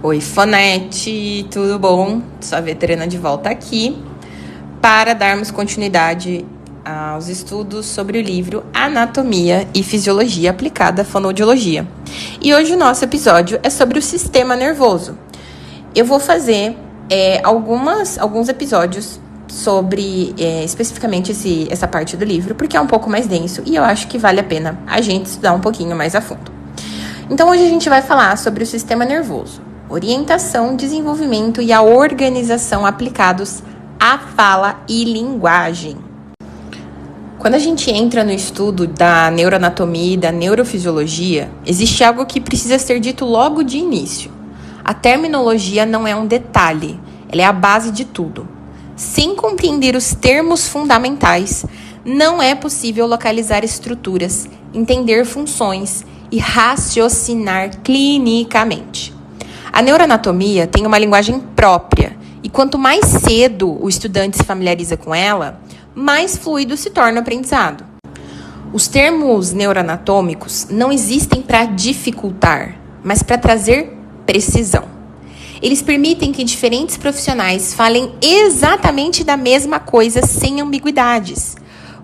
Oi, Fonete, tudo bom? Sua veterana de volta aqui para darmos continuidade aos estudos sobre o livro Anatomia e Fisiologia aplicada à Fonoaudiologia. E hoje o nosso episódio é sobre o sistema nervoso. Eu vou fazer alguns episódios sobre especificamente essa parte do livro, porque é um pouco mais denso e eu acho que vale a pena a gente estudar um pouquinho mais a fundo. Então hoje a gente vai falar sobre o sistema nervoso, orientação, desenvolvimento e a organização aplicados à fala e linguagem. Quando a gente entra no estudo da neuroanatomia e da neurofisiologia, existe algo que precisa ser dito logo de início. A terminologia não é um detalhe, ela é a base de tudo. Sem compreender os termos fundamentais, não é possível localizar estruturas, entender funções e raciocinar clinicamente. A neuroanatomia tem uma linguagem própria e quanto mais cedo o estudante se familiariza com ela, mais fluido se torna o aprendizado. Os termos neuroanatômicos não existem para dificultar, mas para trazer precisão. Eles permitem que diferentes profissionais falem exatamente da mesma coisa sem ambiguidades.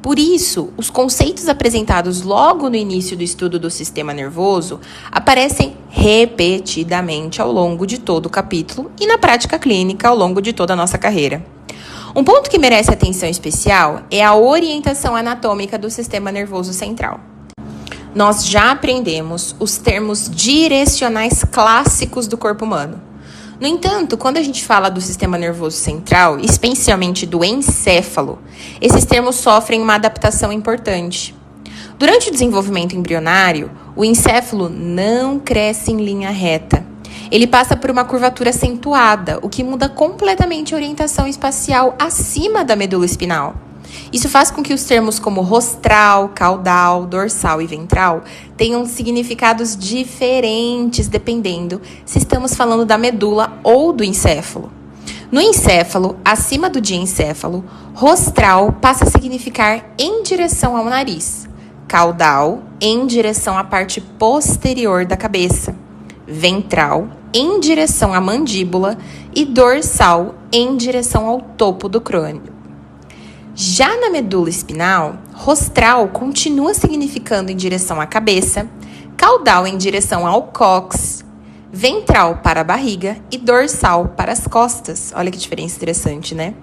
Por isso, os conceitos apresentados logo no início do estudo do sistema nervoso aparecem repetidamente ao longo de todo o capítulo e na prática clínica ao longo de toda a nossa carreira. Um ponto que merece atenção especial é a orientação anatômica do sistema nervoso central. Nós já aprendemos os termos direcionais clássicos do corpo humano. No entanto, quando a gente fala do sistema nervoso central, especialmente do encéfalo, esses termos sofrem uma adaptação importante. Durante o desenvolvimento embrionário, o encéfalo não cresce em linha reta. Ele passa por uma curvatura acentuada, o que muda completamente a orientação espacial acima da medula espinal. Isso faz com que os termos como rostral, caudal, dorsal e ventral tenham significados diferentes dependendo se estamos falando da medula ou do encéfalo. No encéfalo, acima do diencéfalo, rostral passa a significar em direção ao nariz, caudal em direção à parte posterior da cabeça, ventral em direção à mandíbula e dorsal em direção ao topo do crânio. Já na medula espinal, rostral continua significando em direção à cabeça, caudal em direção ao cóccix, ventral para a barriga e dorsal para as costas. Olha que diferença interessante, né?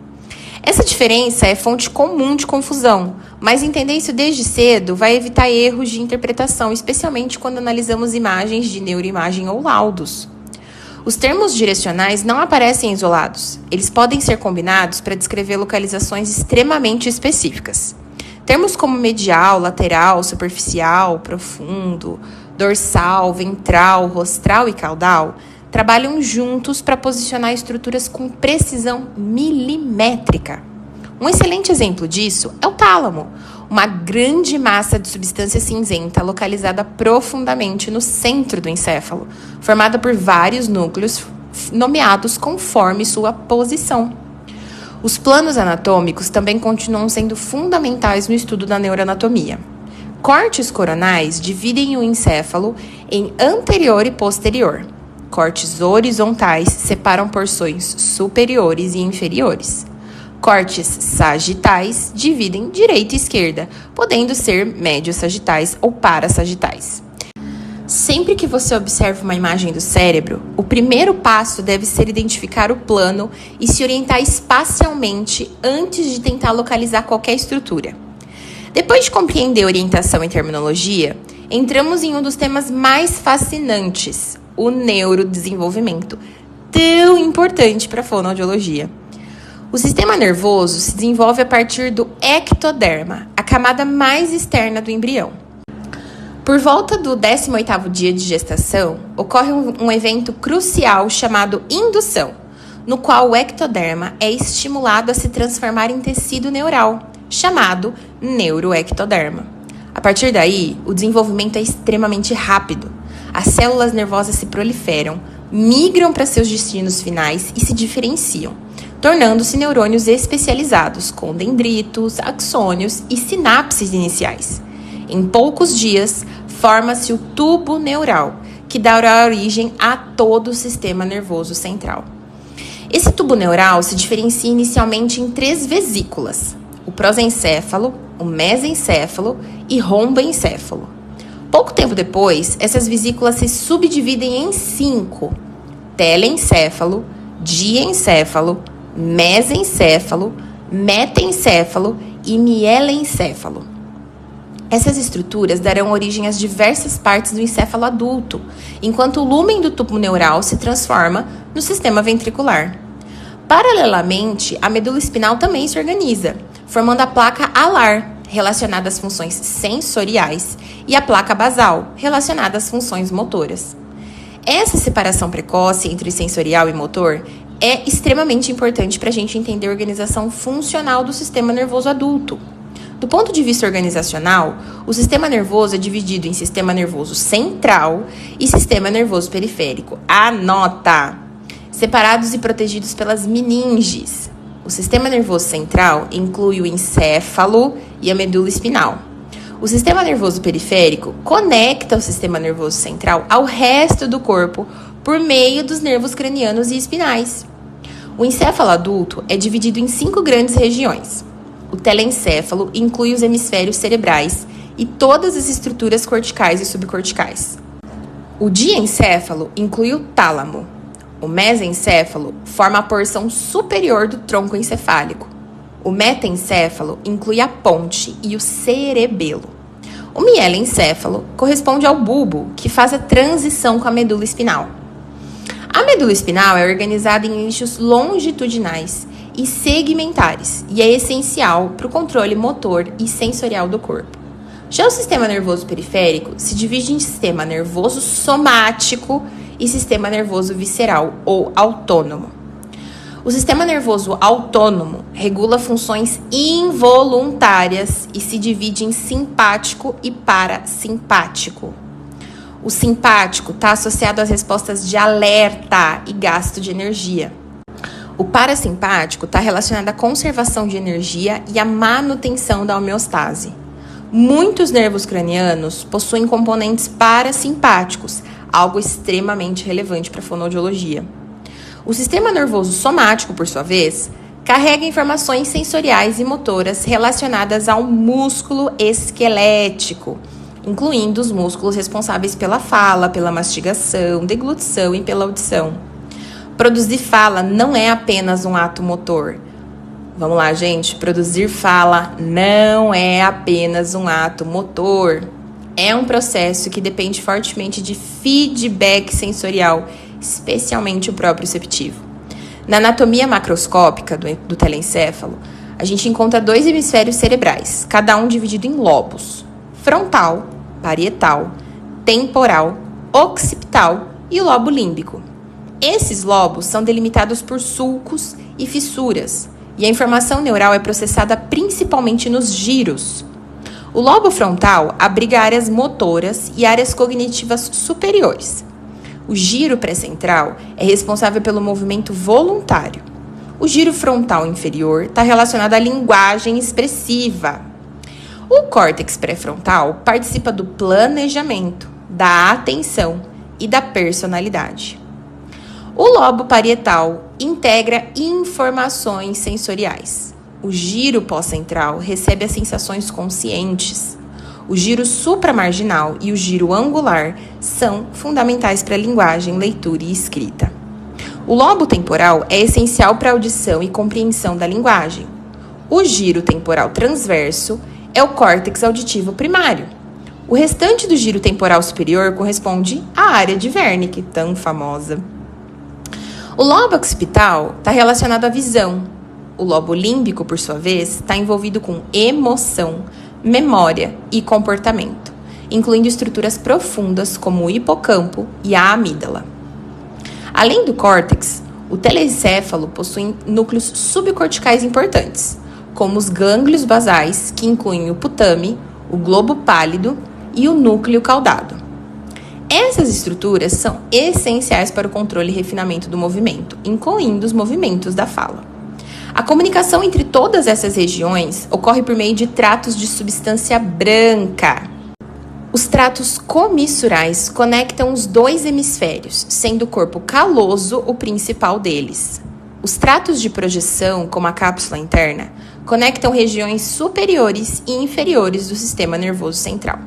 Essa diferença é fonte comum de confusão, mas entender isso desde cedo vai evitar erros de interpretação, especialmente quando analisamos imagens de neuroimagem ou laudos. Os termos direcionais não aparecem isolados. Eles podem ser combinados para descrever localizações extremamente específicas. Termos como medial, lateral, superficial, profundo, dorsal, ventral, rostral e caudal trabalham juntos para posicionar estruturas com precisão milimétrica. Um excelente exemplo disso é o tálamo, uma grande massa de substância cinzenta localizada profundamente no centro do encéfalo, formada por vários núcleos nomeados conforme sua posição. Os planos anatômicos também continuam sendo fundamentais no estudo da neuroanatomia. Cortes coronais dividem o encéfalo em anterior e posterior. Cortes horizontais separam porções superiores e inferiores. Cortes sagitais dividem direita e esquerda, podendo ser médio-sagitais ou parasagitais. Sempre que você observa uma imagem do cérebro, o primeiro passo deve ser identificar o plano e se orientar espacialmente antes de tentar localizar qualquer estrutura. Depois de compreender orientação e terminologia, entramos em um dos temas mais fascinantes, o neurodesenvolvimento, tão importante para a fonoaudiologia. O sistema nervoso se desenvolve a partir do ectoderma, a camada mais externa do embrião. Por volta do 18º dia de gestação, ocorre um evento crucial chamado indução, no qual o ectoderma é estimulado a se transformar em tecido neural, chamado neuroectoderma. A partir daí, o desenvolvimento é extremamente rápido. As células nervosas se proliferam, migram para seus destinos finais e se diferenciam, tornando-se neurônios especializados, com dendritos, axônios e sinapses iniciais. Em poucos dias, forma-se o tubo neural, que dará origem a todo o sistema nervoso central. Esse tubo neural se diferencia inicialmente em 3 vesículas: o prosencéfalo, o mesencéfalo e romboencéfalo. Pouco tempo depois, essas vesículas se subdividem em 5: telencéfalo, diencéfalo, mesencéfalo, metencéfalo e mielencéfalo. Essas estruturas darão origem às diversas partes do encéfalo adulto, enquanto o lúmen do tubo neural se transforma no sistema ventricular. Paralelamente, a medula espinal também se organiza, formando a placa alar, relacionada às funções sensoriais, e a placa basal, relacionada às funções motoras. Essa separação precoce entre sensorial e motor é extremamente importante para a gente entender a organização funcional do sistema nervoso adulto. Do ponto de vista organizacional, o sistema nervoso é dividido em sistema nervoso central e sistema nervoso periférico. Anota! Separados e protegidos pelas meninges. O sistema nervoso central inclui o encéfalo e a medula espinal. O sistema nervoso periférico conecta o sistema nervoso central ao resto do corpo por meio dos nervos cranianos e espinais. O encéfalo adulto é dividido em 5 grandes regiões. O telencéfalo inclui os hemisférios cerebrais e todas as estruturas corticais e subcorticais. O diencéfalo inclui o tálamo. O mesencéfalo forma a porção superior do tronco encefálico. O metencéfalo inclui a ponte e o cerebelo. O mielencéfalo corresponde ao bulbo, que faz a transição com a medula espinal. A medula espinal é organizada em eixos longitudinais e segmentares e é essencial para o controle motor e sensorial do corpo. Já o sistema nervoso periférico se divide em sistema nervoso somático e sistema nervoso visceral ou autônomo. O sistema nervoso autônomo regula funções involuntárias e se divide em simpático e parasimpático. O simpático está associado às respostas de alerta e gasto de energia. O parasimpático está relacionado à conservação de energia e à manutenção da homeostase. Muitos nervos cranianos possuem componentes parasimpáticos, algo extremamente relevante para a fonoaudiologia. O sistema nervoso somático, por sua vez, carrega informações sensoriais e motoras relacionadas ao músculo esquelético, incluindo os músculos responsáveis pela fala, pela mastigação, deglutição e pela audição. Produzir fala não é apenas um ato motor. Vamos lá, gente. Produzir fala não é apenas um ato motor. É um processo que depende fortemente de feedback sensorial, especialmente o proprioceptivo. Na anatomia macroscópica do telencéfalo, a gente encontra 2 hemisférios cerebrais, cada um dividido em lobos: frontal, parietal, temporal, occipital e o lobo límbico. Esses lobos são delimitados por sulcos e fissuras, e a informação neural é processada principalmente nos giros. O lobo frontal abriga áreas motoras e áreas cognitivas superiores. O giro pré-central é responsável pelo movimento voluntário. O giro frontal inferior está relacionado à linguagem expressiva. O córtex pré-frontal participa do planejamento, da atenção e da personalidade. O lobo parietal integra informações sensoriais. O giro pós-central recebe as sensações conscientes. O giro supramarginal e o giro angular são fundamentais para a linguagem, leitura e escrita. O lobo temporal é essencial para a audição e compreensão da linguagem. O giro temporal transverso é o córtex auditivo primário. O restante do giro temporal superior corresponde à área de Wernicke, tão famosa. O lobo occipital está relacionado à visão. O lobo límbico, por sua vez, está envolvido com emoção, memória e comportamento, incluindo estruturas profundas como o hipocampo e a amígdala. Além do córtex, o telencéfalo possui núcleos subcorticais importantes, como os gânglios basais, que incluem o putame, o globo pálido e o núcleo caudado. Essas estruturas são essenciais para o controle e refinamento do movimento, incluindo os movimentos da fala. A comunicação entre todas essas regiões ocorre por meio de tratos de substância branca. Os tratos comissurais conectam os dois hemisférios, sendo o corpo caloso o principal deles. Os tratos de projeção, como a cápsula interna, conectam regiões superiores e inferiores do sistema nervoso central.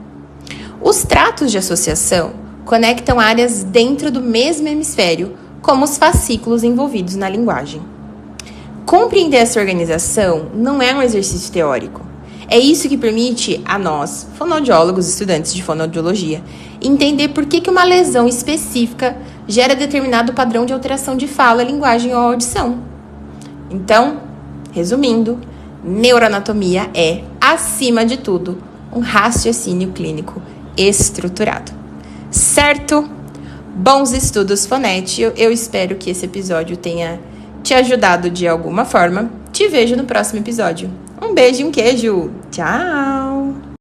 Os tratos de associação conectam áreas dentro do mesmo hemisfério, como os fascículos envolvidos na linguagem. Compreender essa organização não é um exercício teórico. É isso que permite a nós, fonoaudiólogos, estudantes de fonoaudiologia, entender por que uma lesão específica gera determinado padrão de alteração de fala, linguagem ou audição. Então, resumindo, neuroanatomia é, acima de tudo, um raciocínio clínico estruturado. Certo? Bons estudos fonéticos. Eu espero que esse episódio tenha te ajudado de alguma forma. Te vejo no próximo episódio. Um beijo e um queijo. Tchau!